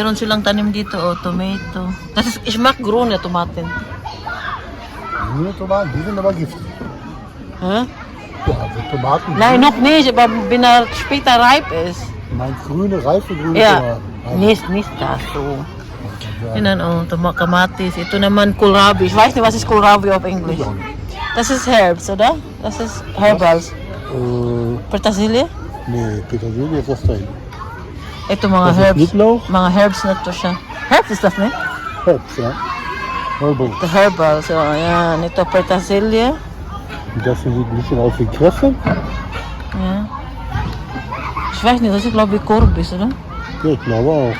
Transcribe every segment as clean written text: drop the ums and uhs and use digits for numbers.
Meron silang tanim dito, oh, tomato. Das ist, ich mag grüne Tomaten. Grüne Tomaten, die sind aber giftig. Hä? Ja, also Tomaten. Nein, noch nicht, aber wenn er später reif ist. Du meinst grüne, reife grüne Ja, Tomaten. nicht das so. Yan oh, kamatis. Ito naman kohlrabi. Ich weiß nicht, was ist kohlrabi auf Englisch. Das ist Herbs, oder? Das ist Herbals. Petersilie? Nee, Petersilie ist das da hinten. Ito mga Das ist herbs. Schnittlauch? Mga herbs na to siya. Herbs ist das, ne? Herbst, ja. Herbal. The herbals. So, ayan. Ito petersilie. Das sieht ein bisschen aus wie Kresse. Ja. Ich weiß nicht, das ist glaube ich Korbis, oder? Ja, ich glaube auch.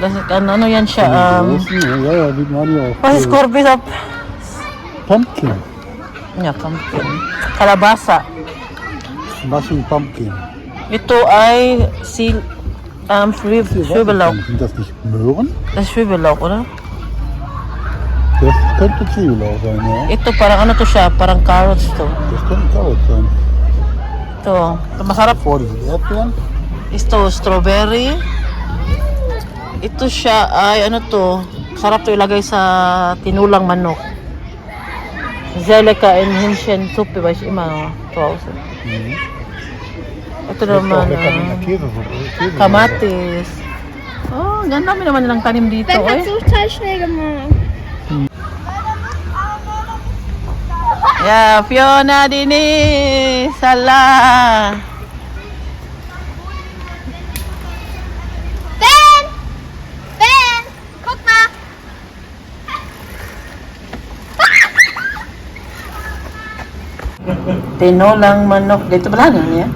Das ist, ano yan siya? Großen, ja, die waren ja auch. Was ist Korbis auf? Pumpkin. Ja, pumpkin. Kalabasa. Smashing Pumpkin. Ito ay Schwebelauch. Sind das nicht Möhren? Das ist Schwebelauch, oder? Das könnte Zwiebelauch sein, ja. Ito parang ano to siya, parang carrots to. Das könnte Carrot sein. Ito, masarap. Vor diese Erdbeeren. Ito, strawberry. Ito siya ay ano to, sarap to ilagay sa tinulang manok. Zeleka and Hähnchen Suppe, weiß ich immer zu Hause. Ito Das ist auch naman, lecker mit einer Käsesoße. kamatis. Oh, ganda naman nilang tanim dito, Wenn eh. man so total schnell gemacht. Yeah, Fiona Dini, Salah. Ben! Ben! Guck mal! Tinolang manok. Dito ba lang yan?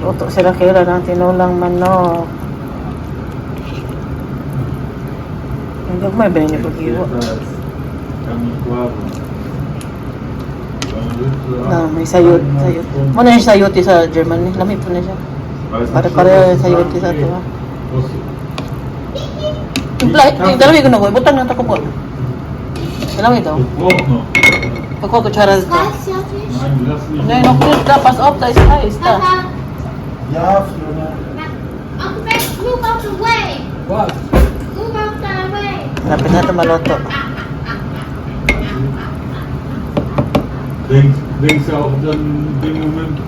Luto sila kaya ng tinolang manok. Hindi ako may bilhin niyo pag-iwa. May sayot. Muna yung sayoti sa Germany. Lamig po na siya. Pare-pare yung sayoti sa ito. Dalawin ko na ko. Butang na tako po. Dalawin ito. Pagkuha kutsara ito. Was, Jotti? Nein, noch nicht. Da, pass auf, da ist heiß. Da. Papa, Ja, Fiona. Uncle Ben, move out the way! Was? Move out the way! Lapit na ito maluto. Denkst du auch dann den Moment,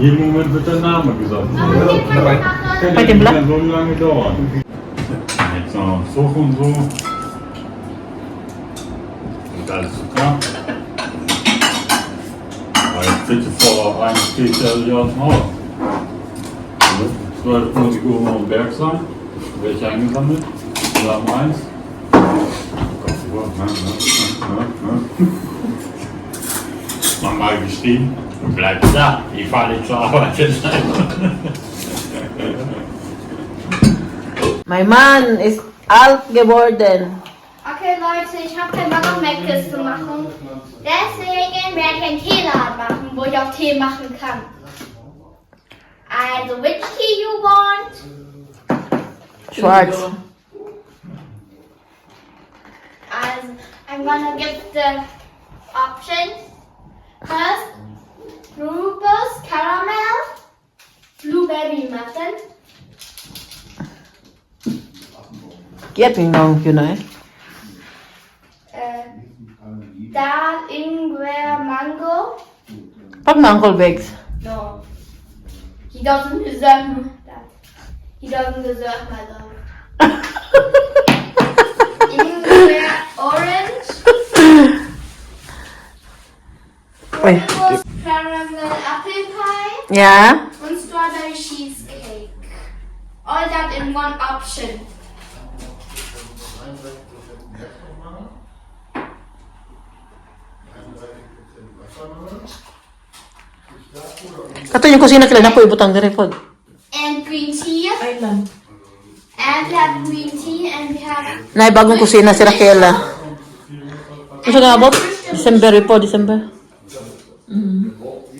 jeden Moment wird der Name gesagt. Kann Bei ja dem nicht Blatt? mehr so lange dauern. Jetzt noch so und so. Und alles klar. Aber jetzt bitte vor einem steht ja nicht aus dem Haus. 12 Uhr am Berg sein. Welche eingesammelt? Alarm 1. Nochmal geschrieben und bleibt da. Ich fahre nicht zur Arbeit. Mein Mann ist alt geworden. Okay, Leute, ich habe keinen Bock auf Meckes zu machen. Deswegen werde ich einen Teeladen machen, wo ich auch Tee machen kann. Also, which tea you want? Schwarz. Also, I'm gonna give the options. First, Rubus Caramel, Blueberry Muffin, Get me now, you know. Dal Ingwer Mango. Pag na Uncle Begs. No, he doesn't deserve that. He doesn't deserve my love. Ingwer Orange, Uy. Rubus Caramel Apple Pie, Yeah? and Strawberry Cheesecake. All that in one option. Kato yung kusina kila na po ibutang dire pod. And green tea. Island. And we have green tea and we have Nay bagong kusina si Raquela. Ano nga about? December po, December.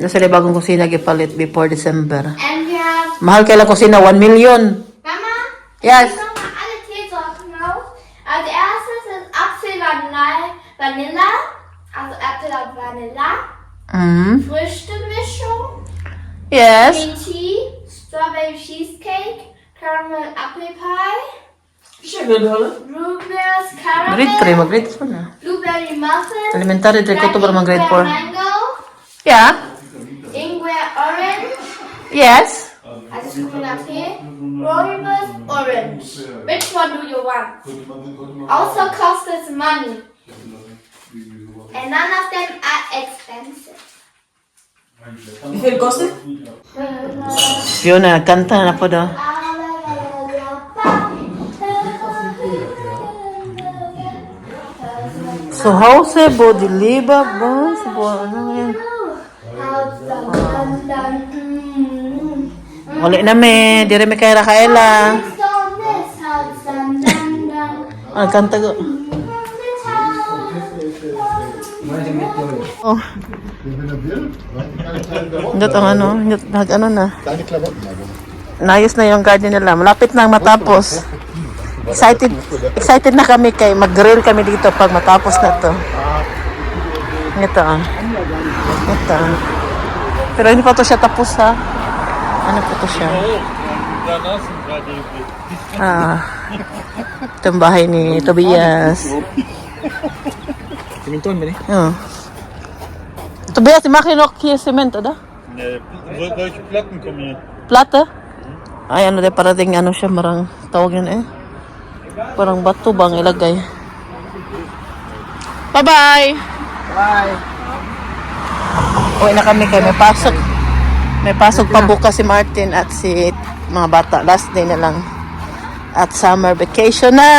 Nasa na bagong kusina gipalit before December. and we have Mahal kailang kusina, 1 million. Mama. Yes. Ich noch mal alle Teesorten auf. Als erstes ist Apfel Vanilla. Also Apfel und Vanilla. Mm. Früchtemischung. Yes. Green Tea. strawberry cheesecake, caramel apple pie, Siya gano'n. blueberries Grade 3, caramel, mag-grade 4 na. blueberry muffin, Elementary 3 ko to para mag-grade 4. mango, Yeah? ingwer orange. Yes? Also coming up here. Rooibos orange. Which one do you want? Also costs money. And none of them are expensive. Fiona, kanta na po daw. So, how se bo diliba ba? Se bo, ano yan? Wala na me, dire me kay Rakaela. Ah, kanta ko. Oh, hindot ang ano, hindot ano na. Kleine Klamotten haben. Naayos na yung garden nila. Malapit nang matapos. Excited na kami kay mag-grill kami dito pag matapos na to. Ito ah. Ito ah. Pero hindi pa to siya tapos ha. Ano pa to siya? Ah. Itong bahay ni Tobias. Siminton ba ni? Oh. Tobias, die machen noch hier Cement, oder? Ne, solche Platten kommen hier. Plata? Ay, ano de parating ano siya, marang tawag yun eh. Parang bato bang ilagay. Bye-bye! Bye! Uwi na kami kay may pasok. May pasok pa bukas si Martin at si mga bata. Last day na lang. At summer vacation na!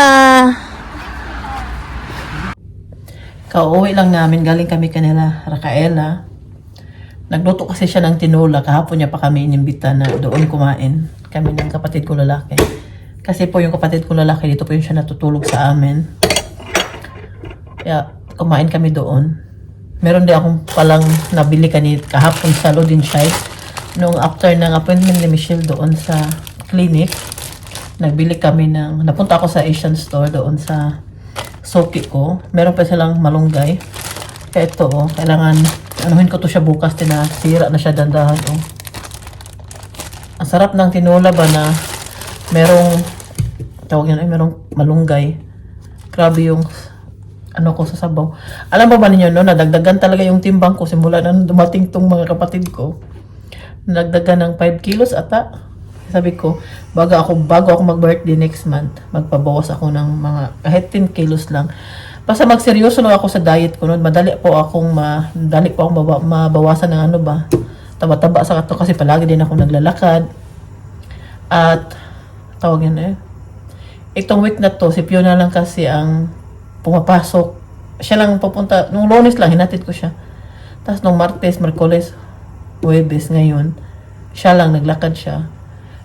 Kauwi lang namin. Galing kami kanila Rakaela. Nagluto kasi siya ng tinola. Kahapon niya pa kami inimbita na doon kumain. Kami ng kapatid ko lalaki. Kasi po yung kapatid ko lalaki, dito po yung siya natutulog sa amin. Kaya kumain kami doon. Meron din akong palang nabili kahapon sa Lodin Shai. Noong after ng appointment ni Michelle doon sa clinic, nagbili kami napunta ako sa Asian store doon sa Soki ko. Meron pa silang malunggay. Kaya ito, kailangan, anuhin ko to siya bukas, sira na siya dandahan. Ang sarap ng tinola ba na merong, tawag yun, merong malunggay. Grabe yung, ko sa sabaw. Alam ba ninyo, no, nadagdagan talaga yung timbang ko simula na dumating tong mga kapatid ko. Nadagdagan ng 5 kilos ata. Sabi ko, bago ako mag-birthday next month, magpabawas ako ng mga kahit 10 kilos lang. Basta magseryoso lang ako sa diet ko noon. Madali po akong mabawasan ng taba-taba sa kato kasi palagi din ako naglalakad. At tawag yun itong week na to, si Fiona lang kasi ang pumapasok. Siya lang pupunta, nung Lunes lang, hinatid ko siya. Tapos nung Martes, Merkules, Huwebes ngayon, siya lang, naglakad siya.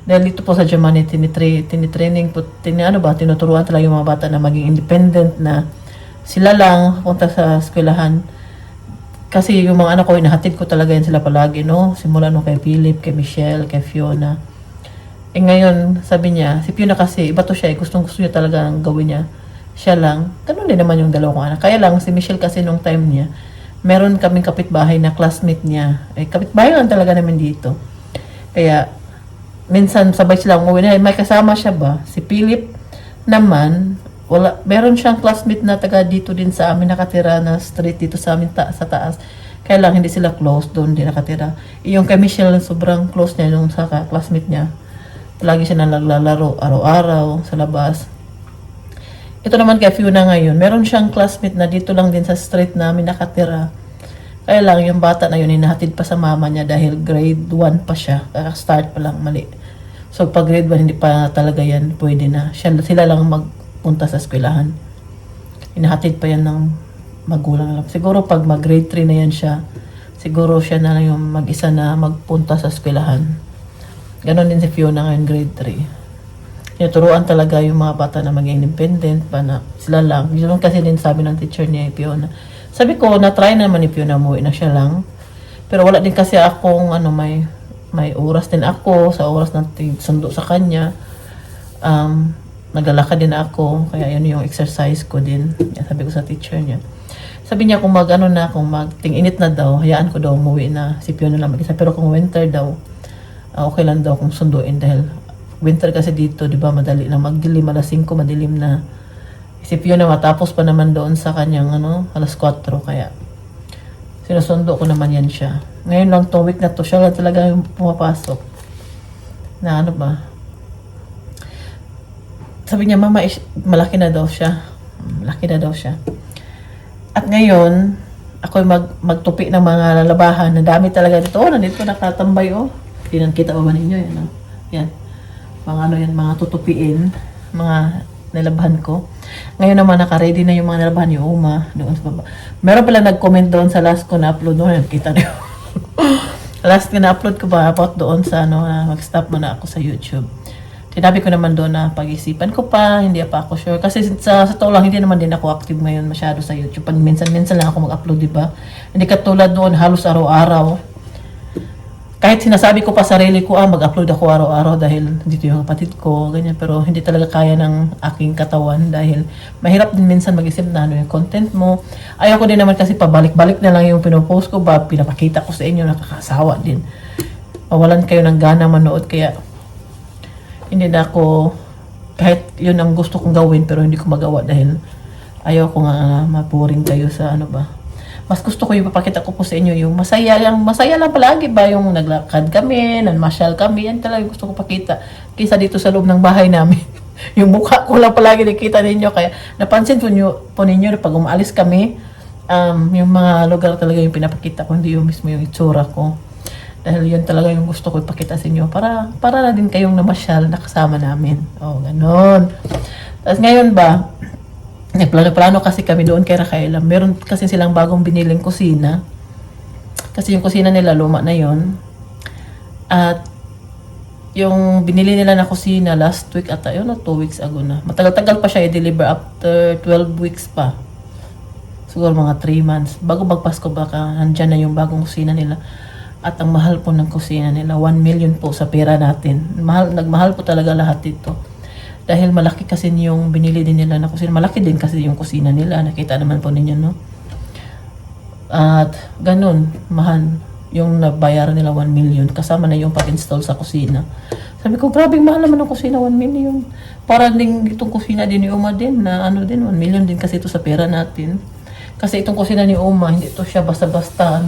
Dahil dito po sa Germany, tinitraining po, tinuturuan talaga yung mga bata na maging independent na sila lang punta sa eskwelahan. Kasi yung mga anak ko, inahatid ko talaga yan sila palagi, no? Simula nung kay Philip, kay Michelle, kay Fiona. Ngayon, sabi niya, si Fiona kasi, iba to siya, gusto niya talaga ang gawin niya. Siya lang, ganun din naman yung dalawang anak. Kaya lang, si Michelle kasi nung time niya, meron kaming kapitbahay na classmate niya. Kapitbahay lang talaga namin dito. Kaya, minsan sabay silang umuwi na, may kasama siya ba? Si Philip naman, meron siyang classmate na taga dito din sa amin nakatira na street dito sa amin sa taas. Kaya lang hindi sila close, doon din nakatira. Yung kay Michelle, sobrang close niya yung sa classmate niya. Lagi siya naglalaro araw-araw sa labas. Ito naman kay Fiona ngayon, meron siyang classmate na dito lang din sa street namin nakatira. Kaya lang yung bata na yun, hinahatid pa sa mama niya dahil grade 1 pa siya. Start pa lang, mali. So pag grade 1, hindi pa talaga yan pwede na. Sila lang magpunta sa eskwelahan. Hinahatid pa yan ng magulang lang. Siguro pag mag grade 3 na yan siya, siguro siya na lang yung mag-isa na magpunta sa eskwelahan. Ganon din si Fiona ngayon, grade 3. Tinuturuan talaga yung mga bata na maging independent pa na sila lang. Yun kasi din sabi ng teacher niya, Fiona. Sabi ko, na-try naman ni Fiona, umuwi na siya lang. Pero wala din kasi akong, may oras din ako, sa oras na sundo sa kanya. Naglalakad din ako, kaya yun yung exercise ko din. Sabi ko sa teacher niya. Sabi niya, kung kung magting-init na daw, hayaan ko daw umuwi na si Fiona lang mag-isa. Pero kung winter daw, okay lang daw kung sunduin dahil winter kasi dito, di ba, madali na magdilim, alas 5, madilim na. Isip yun na matapos pa naman doon sa kanyang, alas 4, kaya sinusundo ko naman yan siya. Ngayon lang tong week na to, siya lang talaga yung pumapasok. Na ano ba? Sabi niya, mama, malaki na daw siya. Malaki na daw siya. At ngayon, ako'y magtupi ng mga lalabahan. Na dami talaga dito. Oh, nandito nakatambay, oh. Kita ba ninyo yan, oh? Yan. Mga ano yan, mga tutupiin. Mga nalabahan ko. Ngayon naman, naka-ready na yung mga nalabahan ni Uma. Doon sa baba. Meron pala nag-comment doon sa last ko na upload doon. Kita niyo. Last na upload ko ba about doon sa na mag-stop muna ako sa YouTube. Sinabi ko naman doon na pag-isipan ko pa, hindi pa ako sure. Kasi sa totoo lang, hindi naman din ako active ngayon masyado sa YouTube. Pag minsan-minsan lang ako mag-upload, diba? Hindi katulad doon, halos araw-araw. Kahit sinasabi ko pa sarili ko, mag-upload ako araw-araw dahil dito yung kapatid ko, ganyan. Pero hindi talaga kaya ng aking katawan dahil mahirap din minsan mag-isip na ano yung content mo. Ayaw ko din naman kasi pabalik-balik na lang yung pinopost ko ba, pinapakita ko sa inyo, nakakasawa din. Mawalan kayo ng gana manood, kaya hindi na ako, kahit yun ang gusto kong gawin pero hindi ko magawa dahil ayaw ko nga mapuring kayo sa ano ba. Mas gusto ko yung papakita ko po sa inyo yung masaya lang palagi ba yung naglakad kami, namasyal kami, yan talaga gusto ko pakita. Kaysa dito sa loob ng bahay namin. Yung mukha ko lang palagi nakita ninyo, kaya napansin po ninyo pag umaalis kami, yung mga lugar talaga yung pinapakita ko, hindi yung mismo yung itsura ko. Dahil yun talaga yung gusto ko ipakita sa inyo para na din kayong namasyal na kasama namin. Oh, ganon. Tapos ngayon ba, nagplano-plano kasi kami doon kay Raquel. Meron kasi silang bagong biniling kusina. Kasi yung kusina nila luma na yon. At yung binili nila na kusina last week ata, yun 2 weeks ago na. Matagal-tagal pa siya i-deliver after 12 weeks pa. Siguro mga 3 months. Bago magpasko baka nandyan na yung bagong kusina nila. At ang mahal po ng kusina nila, 1 million po sa pera natin. Nagmahal po talaga lahat dito. Dahil malaki kasi yung binili din nila na kusina. Malaki din kasi yung kusina nila. Nakita naman po ninyo, no? At ganun, mahal. Yung nabayaran nila 1 million. Kasama na yung pag-install sa kusina. Sabi ko, grabe mahal naman ang kusina, 1 million. Parang din itong kusina din ni Uma din, na ano din, 1 million din kasi ito sa pera natin. Kasi itong kusina ni Uma, hindi to siya basta-basta,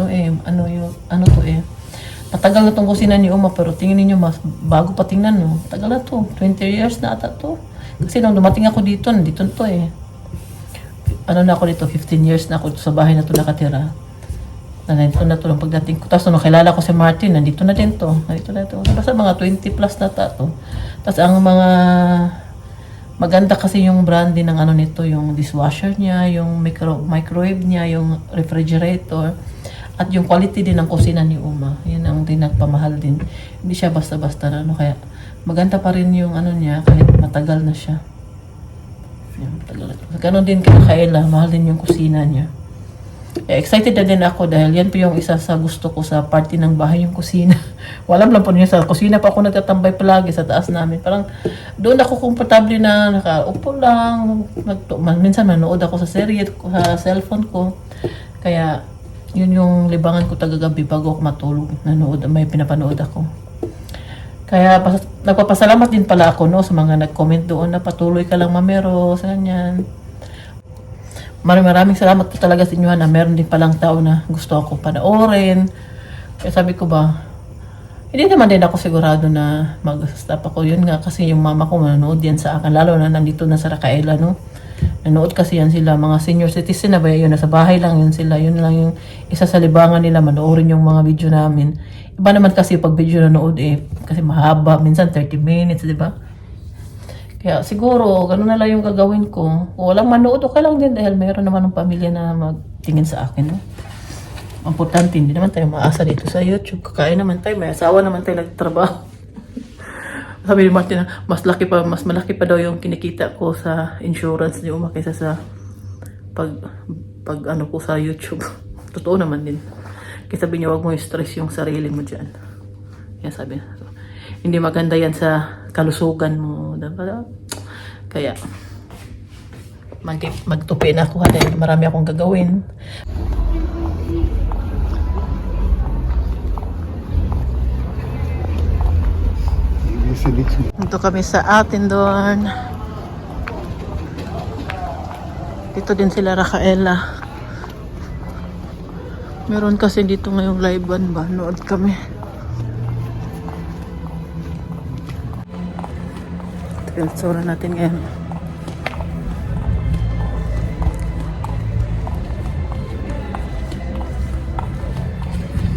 matagal na itong kusina ni Uma, pero tingin niyo mas bago pa tingnan, no? Tagal na to, 20 years na ata to. Kasi nung dumating ako dito, nandito to na ako dito, 15 years na ako sa bahay na to nakatira. Nandito na to ng pagdating ko. Tapos nung nakilala ko si Martin, nandito na din to. Basta mga 20 plus na to. Tapos ang mga maganda kasi yung branding ng ano nito, yung dishwasher niya, yung microwave niya, yung refrigerator, at yung quality din ng kusina ni Uma. Yan ang din nagpamahal din. Hindi siya basta-basta na kaya maganda pa rin yung ano niya kahit matagal na siya. Yan, matagal na. Ganon din kay Kayla, mahal din yung kusina niya. Excited na din ako dahil yan po yung isa sa gusto ko sa party ng bahay, yung kusina. Walam lang po niya sa kusina pa ako nagtatambay palagi sa taas namin. Parang doon ako komportable na nakaupo lang. Minsan manood ako sa serye, sa cellphone ko. Kaya yun yung libangan ko tagagabi bago ako matulog. May pinapanood ako. Kaya nagpapasalamat din pala ako sa mga nag-comment doon na patuloy ka lang mamero sa ganyan. Maraming salamat po talaga sa inyo na meron din palang tao na gusto ako panoorin. Kaya sabi ko ba, hindi naman din ako sigurado na mag-stop ako. Yun nga kasi yung mama ko manonood yan sa akin. Lalo na nandito na sa Raquel, no? Nanood kasi yan sila, mga senior citizen na ba yun, nasa bahay lang yun sila. Yun lang yung isa sa libangan nila, manoorin yung mga video namin. Iba naman kasi pag video nanood kasi mahaba, minsan 30 minutes, di ba? Kaya siguro, gano'n na lang yung gagawin ko. Kung walang manood, okay lang din dahil mayroon naman ng pamilya na magtingin sa akin. No? Importante, hindi naman tayo maasa dito sa YouTube. Kakain naman tayo, may asawa naman tayo nagtrabaho. Sabi ni Martin, mas malaki pa daw yung kinikita ko sa insurance ni Uma kaysa sa pag ano ko sa YouTube. Totoo naman din. Kaya sabi niya, wag mo i-stress yung sarili mo dyan. Kaya sabi niya, hindi maganda yan sa kalusugan mo. Kaya, magtupi na ako dahil marami akong gagawin. Ich sehe nichts mehr. Dito kami sa Attendorn. Dito din sila Rafaela. Meron kasi dito ngayong live band ba? Nood kami. Ito yung tsura natin ngayon.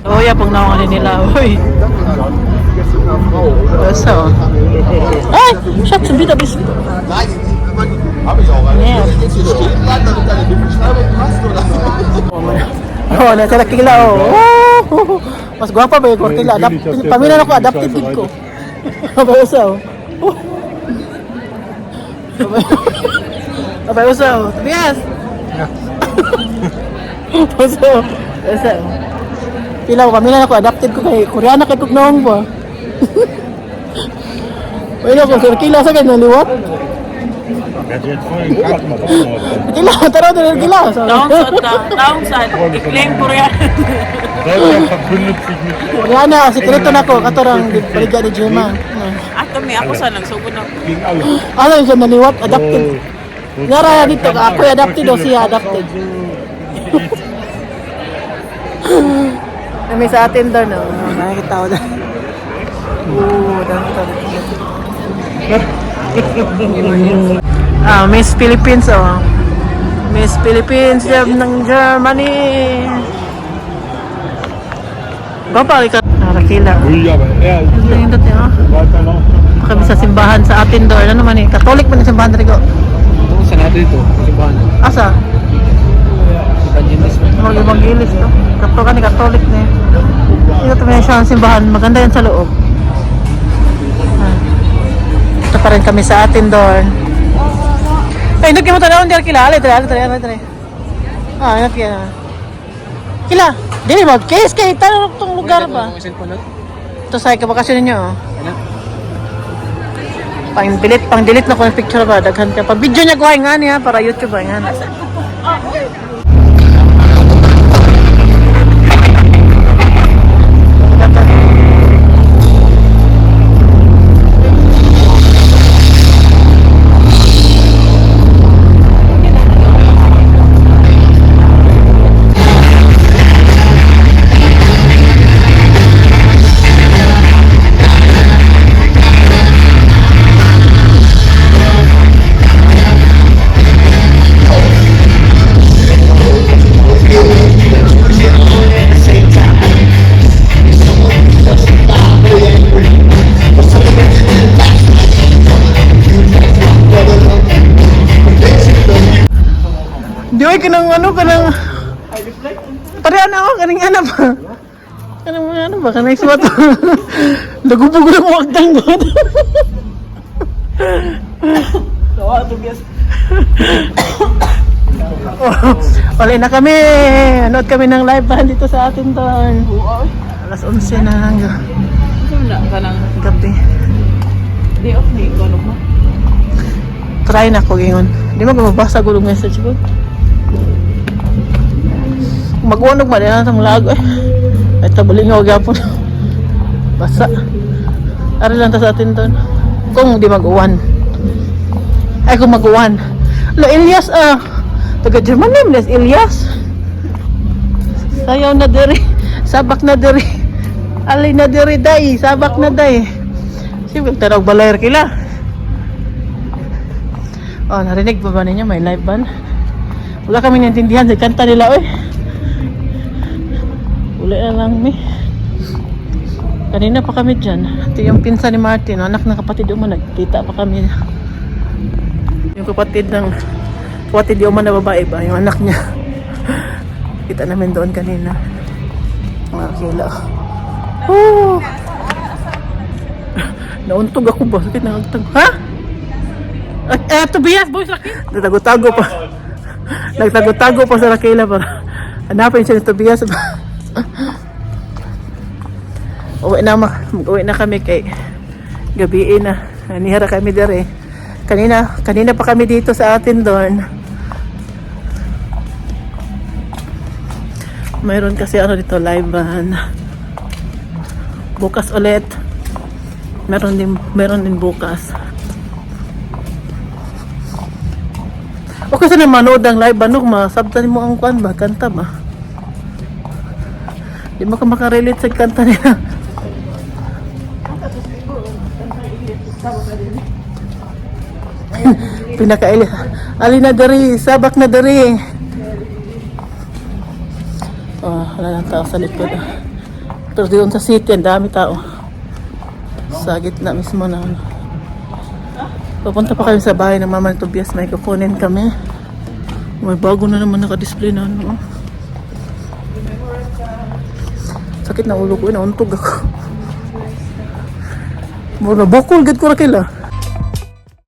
Oh, yeah, pag nawakan nila. Uy. So. Ay! Schatz, schon wieder bist du. Habe ich auch. Ja. Jetzt hier stehen bleiben, damit deine Beschreibung passt, oder? Oh, nasa Rakila, oh. Oh. Mas gwapa ba yung Rakila? Paminan ako, adapted din ko. Abay usaw. Abay usaw. Tobias! Usaw. Usaw. Pila ko, paminan ako, adapted ko kay Koreana kay Tugnaong ba? Pwede ako, Sir Kila sa kanya, liwat? Dat werd voor een kant maar allemaal. Kila, tara na Kila. Downside, ik claim Korea. Deutschland verbündet sich mit Koreana, sikreto na ko, katorang baliga ni Gemma. Ato mi ako sa nagsugod na. gegen alle. Ano yung siya naliwat, adapted. Nara dito, ako adapted o siya adapted. Kami sa atin doon, no? Nakikita ko na. Miss Philippines, oh. Miss Philippines ng Germany. Bapa, ikaw. Rakila. Ui, aber er ist Ito yung dati, oh. weiter noch. Kami sa simbahan sa atin doon. Ano man eh? Katolik man yung simbahan, Rico. Saan natin ito? Simbahan. Asa? Evangelist. Mag-evangelist, no? Katolik na eh. Ito may siya ang simbahan. Maganda yan sa loob. Ito pa rin kami sa atin doon. Ay, hindi mo tanawin di Arkila. Alay. Ah, ingat kaya. Kila, dili mo. Case kay tanong itong lugar ba? Ito sa ikabakasyon ninyo, oh. Ano? Pang delete na ko ng picture ba? Daghan ka. Pag video niya kuhay nga niya para YouTube ay nga. Di ay kanang pareha na ako kaning ano ba? Kanang mga ano ba? Kanang suwat. Nagubog na mo agdang god. Tawa to guys. Wala na kami. Anood kami ng live band dito sa atin doon. Alas 11 na lang Wala ka nang gabi. day off ni ko mo. Try na ko gingon. Di mo mabasa gulong message ko. Magwanog man yan ang lago eh. Ay tabalingaw gapon. Basa. Ari lang ta sa atin doon. Kung di mag-uwan. Ay kung mag-uwan. Lo Elias taga German name les Elias. Sayaw na diri. Sabak na diri. Alay na diri day. Sabak na day. Siyempre tarog balayar kila. Oh, narinig ba ninyo may live band? Wala kami naintindihan sa kanta nila oy. Uli na lang mi. Kanina pa kami dyan. Ito yung pinsan ni Martin, anak ng kapatid Uman. Nagkita pa kami. Yung kapatid Uman na babae ba? Yung anak niya. Kita namin doon kanina. Mga kila. Oh! Nauntog ako ba? Sakit na agtag. Ha? Tobias, boys, laki. Nagtago-tago pa. Nagtago-tago pa sa Rakila para hanapin siya ni Tobias. Uwi na kami kay gabi na. Nihara kami dere. Kanina pa kami dito sa atin doon. Mayroon kasi ano dito live band. Bukas ulit. Meron din bukas. Okay sa na manood ang live ano, masabtan mo ang kwan ba, kanta ba? Di mo ka makarelate sa kanta nila. Pinakaili. Ali na dari, sabak na dari. Oh, wala nang tao sa likod. Pero doon sa city, ang dami tao. Sa gitna mismo na ano. Papunta pa kami sa bahay ng Mama ni Tobias. May kukunin kami. May bago na naman naka-display na ano. Sakit na ulo ko. Nauntog ako. Mura bukol. Gid ko na kila.